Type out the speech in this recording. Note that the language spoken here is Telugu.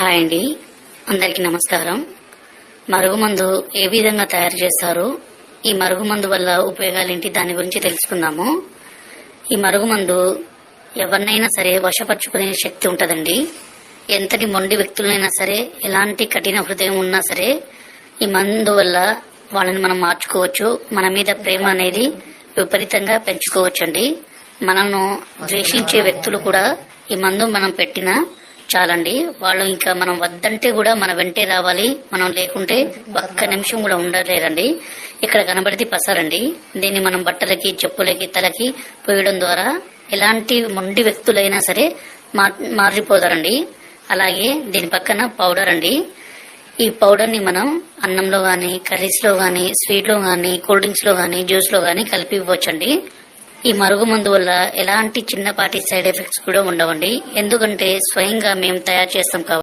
హాయ్ అండి, అందరికీ నమస్కారం. మరుగుమందు ఏ విధంగా తయారు చేస్తారు, ఈ మరుగుమందు వల్ల ఉపయోగాలేంటి, దాని గురించి తెలుసుకుందాము. ఈ మరుగుమందు ఎవరినైనా సరే వశపరుచుకునే శక్తి ఉంటుందండి. ఎంతటి మొండి వ్యక్తులైనా సరే, ఎలాంటి కఠిన హృదయం ఉన్నా సరే, ఈ మందు వల్ల వాళ్ళని మనం మార్చుకోవచ్చు. మన మీద ప్రేమ అనేది విపరీతంగా పెంచుకోవచ్చండి. మనను ద్వేషించే వ్యక్తులు కూడా ఈ మందు మనం పెట్టినా చాలండి, వాళ్ళు ఇంకా మనం వద్దంటే కూడా మన వెంటే రావాలి. మనం లేకుంటే ఒక్క నిమిషం కూడా ఉండలేరండి. ఇక్కడ కనబడితే పసారండి. దీన్ని మనం బట్టలకి, చెప్పులకి, తలకి పోయడం ద్వారా ఎలాంటి మొండి వ్యక్తులైనా సరే మారిపోతారండి. అలాగే దీని పక్కన పౌడర్ అండి. ఈ పౌడర్ ని మనం అన్నంలో గాని, కర్రీస్ లో గాని, స్వీట్ లో గాని, కూల్ డ్రింక్స్ లో గాని, జ్యూస్ లో గాని కలిపి ఇవ్వచ్చండి. ఈ మరుగుమందు వల్ల ఎలాంటి చిన్నపాటి సైడ్ ఎఫెక్ట్స్ కూడా ఉండవండి. ఎందుకంటే స్వయంగా మేము తయారు చేస్తాం కాబట్టి.